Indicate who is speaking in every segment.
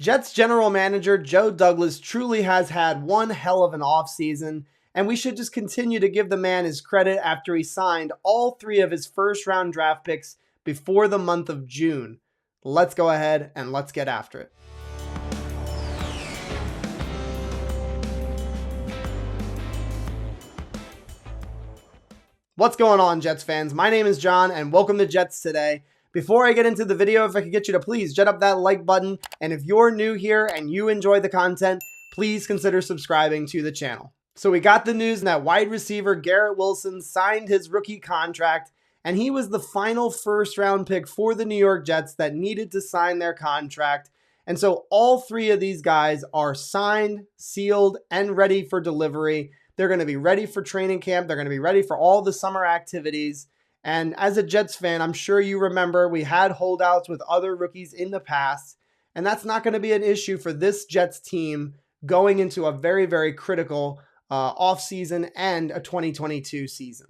Speaker 1: Jets general manager Joe Douglas truly has had one hell of an offseason, and we should just continue to give the man his credit after he signed all 3 of his first-round draft picks before the month of June. Let's go ahead and let's get after it. What's going on, Jets fans? My name is John, and welcome to Jets Today. Before I get into the video, if I could get you to please jet up that like button, and if you're new here and you enjoy the content, please consider subscribing to the channel. So we got the news that wide receiver Garrett Wilson signed his rookie contract, and he was the final first-round pick for the New York Jets that needed to sign their contract. And so all 3 of these guys are signed, sealed, and ready for delivery. They're going to be ready for training camp. They're going to be ready for all the summer activities. And as a Jets fan, I'm sure you remember we had holdouts with other rookies in the past, and that's not going to be an issue for this Jets team going into a very, very critical offseason and a 2022 season.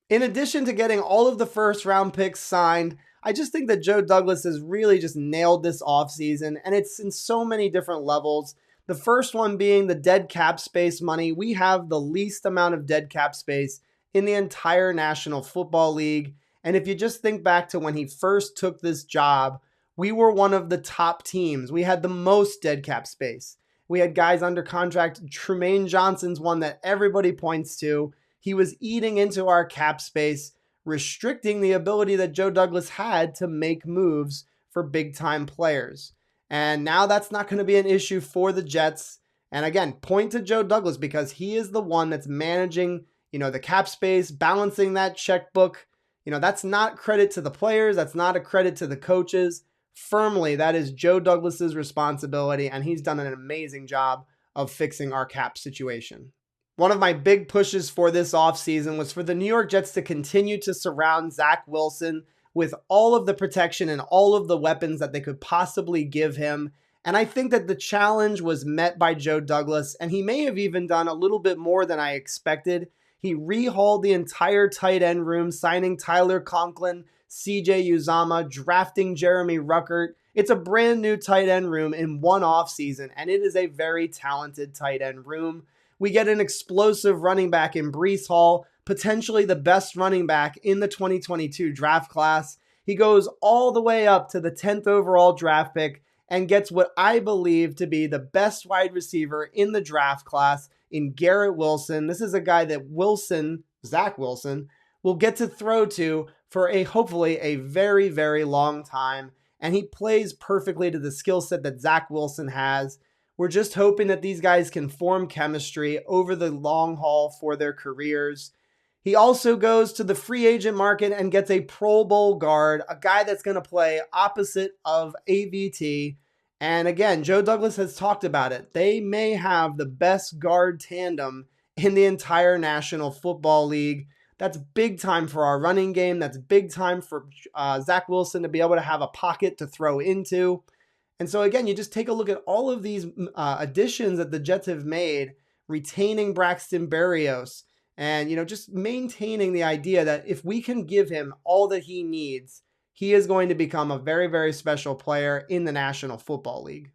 Speaker 1: In addition to getting all of the first-round picks signed, I just think that Joe Douglas has really just nailed this offseason, and it's in so many different levels. The first one being the dead cap space money. We have the least amount of dead cap space in the entire National Football League. And if you just think back to when he first took this job, we were one of the top teams. We had the most dead cap space. We had guys under contract. Trumaine Johnson's one that everybody points to. He was eating into our cap space, restricting the ability that Joe Douglas had to make moves for big-time players. And now that's not going to be an issue for the Jets. And again, point to Joe Douglas because he is the one that's managing the cap space, balancing that checkbook. That's not credit to the players. That's not a credit to the coaches. Firmly, that is Joe Douglas's responsibility, and he's done an amazing job of fixing our cap situation. One of my big pushes for this offseason was for the New York Jets to continue to surround Zach Wilson with all of the protection and all of the weapons that they could possibly give him. And I think that the challenge was met by Joe Douglas, and he may have even done a little bit more than I expected. He rehauled the entire tight end room, signing Tyler Conklin, CJ Uzomah, drafting Jeremy Ruckert. It's a brand new tight end room in one offseason, and it is a very talented tight end room. We get an explosive running back in Breece Hall, potentially the best running back in the 2022 draft class. He goes all the way up to the 10th overall draft pick and gets what I believe to be the best wide receiver in the draft class in Garrett Wilson. This is a guy that Zach Wilson, will get to throw to for hopefully a very, very long time. And he plays perfectly to the skill set that Zach Wilson has. We're just hoping that these guys can form chemistry over the long haul for their careers. He also goes to the free agent market and gets a Pro Bowl guard, a guy that's going to play opposite of AVT. And again, Joe Douglas has talked about it. They may have the best guard tandem in the entire National Football League. That's big time for our running game. That's big time for Zach Wilson to be able to have a pocket to throw into. And so again, you just take a look at all of these additions that the Jets have made, retaining Braxton Berrios, and just maintaining the idea that if we can give him all that he needs, he is going to become a very, very special player in the National Football League.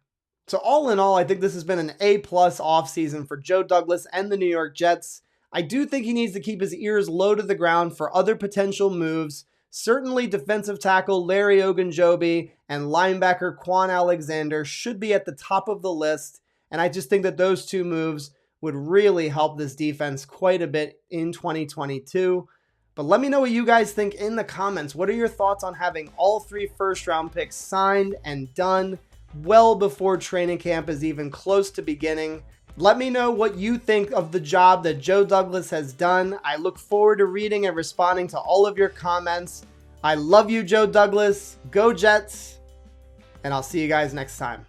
Speaker 1: So all in all, I think this has been an A-plus offseason for Joe Douglas and the New York Jets. I do think he needs to keep his ears low to the ground for other potential moves. Certainly defensive tackle Larry Ogunjobi and linebacker Quan Alexander should be at the top of the list. And I just think that those 2 moves would really help this defense quite a bit in 2022. But let me know what you guys think in the comments. What are your thoughts on having all 3 first-round picks signed and done well before training camp is even close to beginning? Let me know what you think of the job that Joe Douglas has done. I look forward to reading and responding to all of your comments. I love you, Joe Douglas. Go Jets. And I'll see you guys next time.